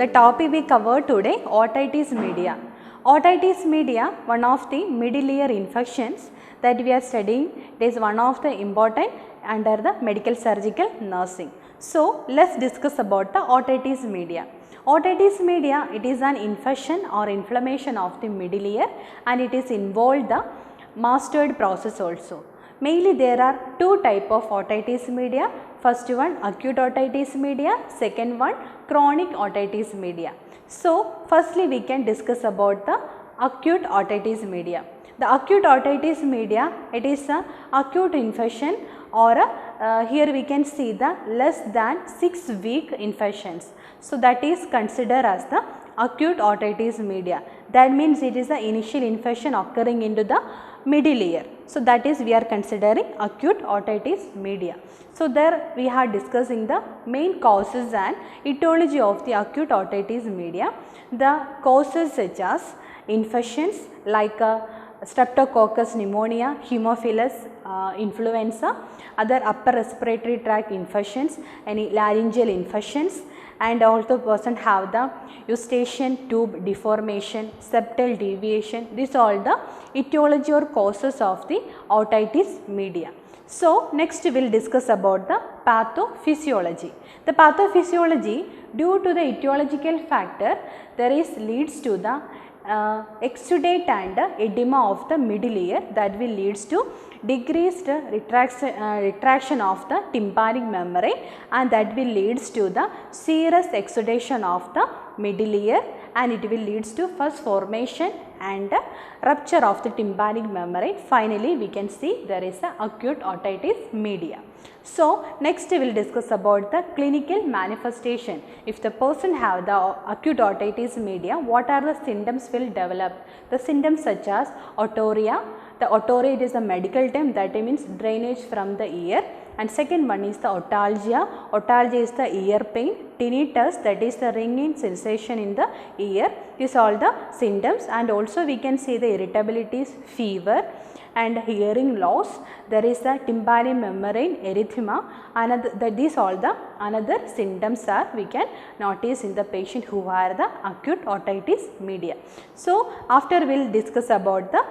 The topic we cover today, otitis media. Otitis media, one of the middle ear infections that we are studying. It is one of the important under the medical surgical nursing. So let's discuss about the otitis media. Otitis media, it is an infection or inflammation of the middle ear and it is involved the mastoid process also. Mainly there are two type of otitis media. First one acute otitis media, second one chronic otitis media. So firstly we can discuss about the acute otitis media. The acute otitis media, it is a acute infection or here we can see the less than 6 week infections. So that is considered as the acute otitis media. That means it is the initial infection occurring into the middle ear. So that is we are considering acute otitis media. So there we are discussing the main causes and etiology of the acute otitis media. The causes such as infections like Streptococcus pneumonia, Haemophilus influenza, other upper respiratory tract infections, any laryngeal infections, and also person have the eustachian tube deformation, septal deviation. These are all the etiology or causes of the otitis media. So next we will discuss about the pathophysiology. The pathophysiology, due to the etiological factor, there is leads to the exudate and edema of the middle ear that will leads to decreased retraction of the tympanic membrane and that will leads to the serous exudation of the middle ear and it will leads to first formation and rupture of the tympanic membrane. Finally, we can see there is a acute otitis media. So next we will discuss about the clinical manifestation. If the person have the acute otitis media, what are the symptoms will develop? The symptoms such as otorrhea. The otorrhea, it is a medical term, that means drainage from the ear, and second one is the otalgia. Otalgia is the ear pain. Tinnitus, that is the ringing sensation in the ear. These are all the symptoms, and also we can see the irritabilities, fever and hearing loss. There is the tympanic membrane erythema. These all the another symptoms are we can notice in the patient who are the acute otitis media. So after we will discuss about the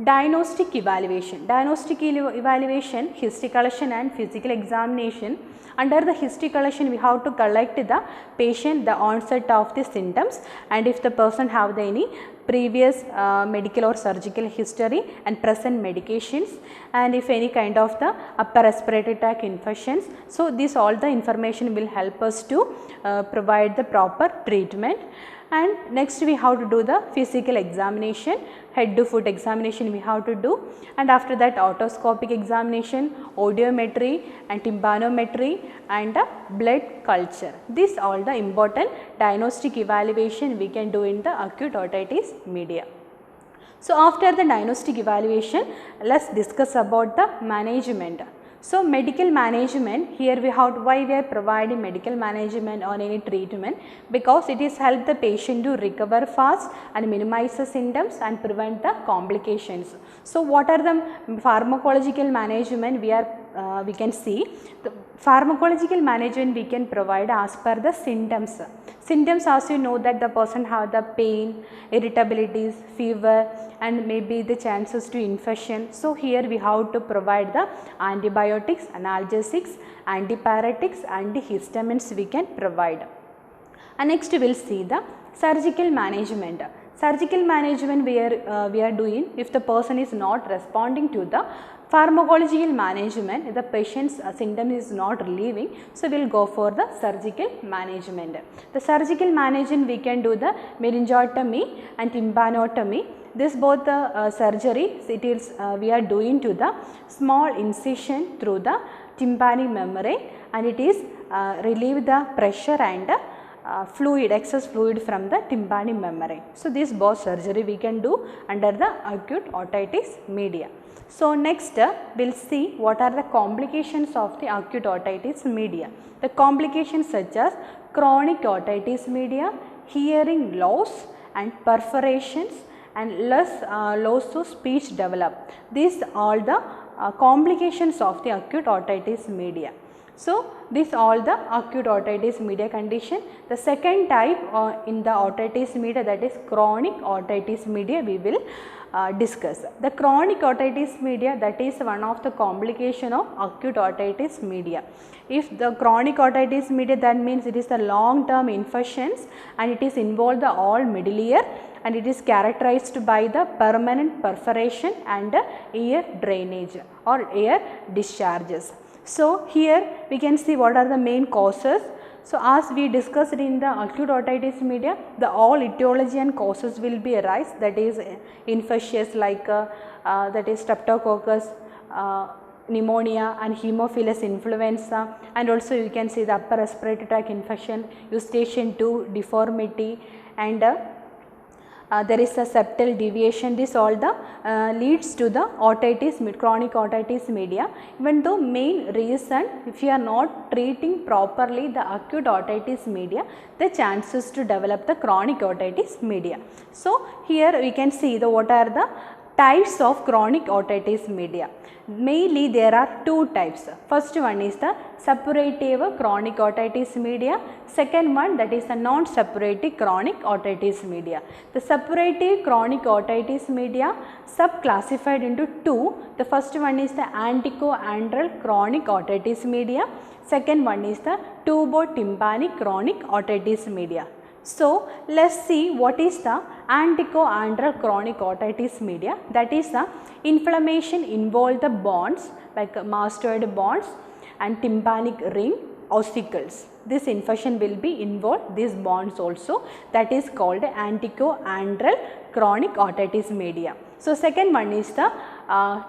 diagnostic evaluation. Diagnostic evaluation, history collection and physical examination. Under the history collection, we have to collect the patient, the onset of the symptoms, and if the person have the any previous medical or surgical history and present medications, and if any kind of the upper respiratory tract infections. So this all the information will help us to provide the proper treatment. And next we have to do the physical examination, head to foot examination we have to do, and after that otoscopic examination, audiometry and tympanometry and blood culture. These all the important diagnostic evaluation we can do in the acute otitis media. So after the diagnostic evaluation, let's discuss about the management. So medical management, here we have why we are providing medical management on any treatment, because it is help the patient to recover fast and minimize the symptoms and prevent the complications. So what are the pharmacological management we can see? The pharmacological management we can provide as per the symptoms. Symptoms, as you know, that the person have the pain, irritabilities, fever and maybe the chances to infection. So here we have to provide the antibiotics, analgesics, antipyretics and histamines we can provide. And next we will see the surgical management. Surgical management we are doing if the person is not responding to the pharmacological management, the patient's symptom is not relieving, so we will go for the surgical management. The surgical management we can do the meningotomy and tympanotomy. This both the surgery it is we are doing to the small incision through the tympanic membrane and it is relieve the pressure and fluid, excess fluid from the tympanic membrane. So this both surgery we can do under the acute otitis media. So next we will see what are the complications of the acute otitis media. The complications such as chronic otitis media, hearing loss and perforations and loss of speech develop. These are all the complications of the acute otitis media. So, this all the acute otitis media condition. The second type in the otitis media, that is chronic otitis media, we will discuss. The chronic otitis media, that is one of the complication of acute otitis media. If the chronic otitis media, that means it is the long term infections and it is involved the all middle ear, and it is characterized by the permanent perforation and ear drainage or ear discharges. So, here we can see what are the main causes. So, as we discussed in the acute otitis media, the all etiology and causes will be arise, that is infectious like that is streptococcus, pneumonia and Haemophilus influenza, and also you can see the upper respiratory tract infection, eustachian tube deformity, and there is a septal deviation. This all the leads to the otitis, chronic otitis media. Even though main reason, if you are not treating properly the acute otitis media, the chances to develop the chronic otitis media. So, here we can see the what are the types of chronic otitis media. Mainly there are two types. First one is the suppurative chronic otitis media. Second one, that is the non-suppurative chronic otitis media. The suppurative chronic otitis media sub-classified into two. The first one is the anticoandral chronic otitis media. Second one is the tubotympanic chronic otitis media. So, let us see what is the anticoandral chronic otitis media. That is the inflammation involve the bonds like mastoid bonds and tympanic ring ossicles. This infection will be involved these bonds also, that is called anticoandral chronic otitis media. So, second one is the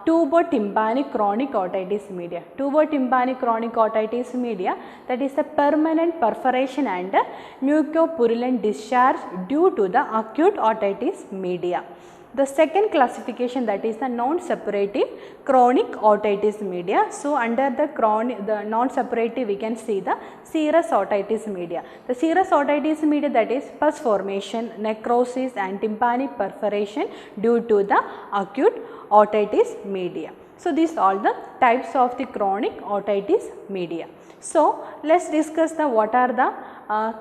tubotympanic chronic otitis media. Tubotympanic chronic otitis media, that is a permanent perforation and mucopurulent discharge due to the acute otitis media. The second classification, that is the non-suppurative chronic otitis media. So, under the non-suppurative we can see the serous otitis media. The serous otitis media, that is pus formation, necrosis and tympanic perforation due to the acute otitis media. So, these all the types of the chronic otitis media. So, let us discuss the what are the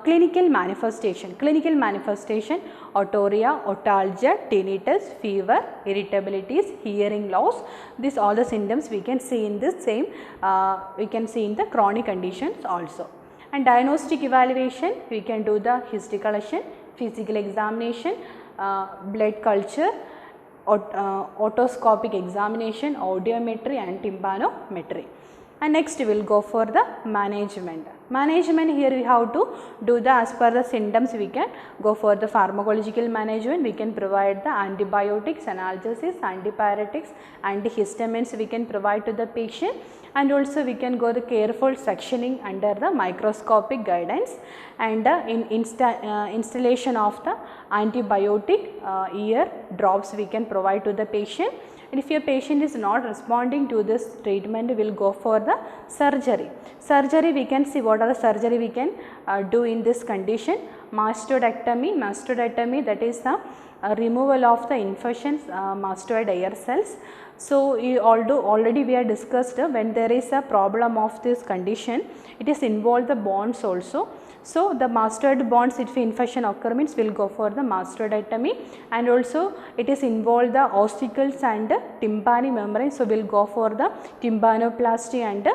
clinical manifestation. Clinical manifestation: otorrhea, otalgia, tinnitus, fever, irritabilities, hearing loss. These all the symptoms we can see in this same we can see in the chronic conditions also. And diagnostic evaluation, we can do the history collection, physical examination, blood culture, otoscopic examination, audiometry and tympanometry. And next we will go for the management. Management, here we have to do the as per the symptoms, we can go for the pharmacological management. We can provide the antibiotics, analgesics, antipyretics, antihistamines we can provide to the patient, and also we can go the careful sectioning under the microscopic guidance, and installation of the antibiotic ear drops we can provide to the patient. And if your patient is not responding to this treatment, we will go for the surgery. Surgery, we can see what are the surgery we can do in this condition. Mastodectomy, that is the removal of the infections, mastoid ear cells. So, already we have discussed when there is a problem of this condition, it is involved the bonds also. So, the mastoid bonds, if infection occur means we will go for the mastodectomy, and also it is involved the ossicles and tympanic membrane. So, we will go for the tympanoplasty and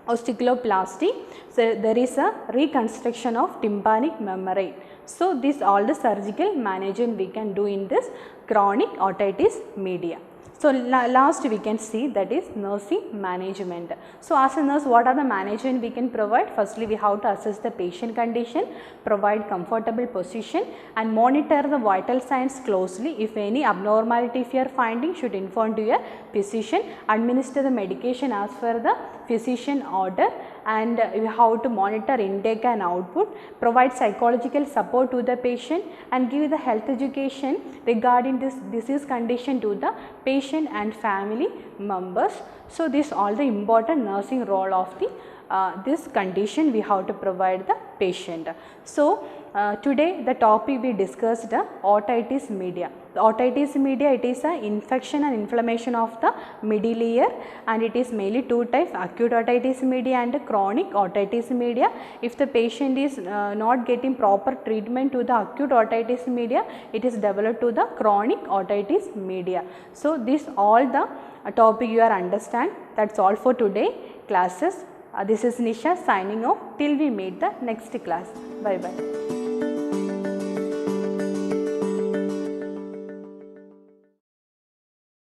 ossiculoplasty. So, there is a reconstruction of tympanic membrane. So, this all the surgical management we can do in this chronic otitis media. So, last we can see, that is nursing management. So, as a nurse, what are the management we can provide? Firstly, we have to assess the patient condition, provide comfortable position and monitor the vital signs closely. If any abnormality if you are finding, should inform to your physician, administer the medication as per the physician order, and you have to monitor intake and output, provide psychological support to the patient and give the health education regarding this disease condition to the patient and family members. So, this all the important nursing role of the this condition we have to provide the patient. So, today the topic we discussed otitis media. The otitis media, it is an infection and inflammation of the middle ear, and it is mainly two types, acute otitis media and chronic otitis media. If the patient is not getting proper treatment to the acute otitis media, it is developed to the chronic otitis media. So, this all the topic you are understand. That's all for today classes. This is Nisha signing off till we meet the next class. Bye bye.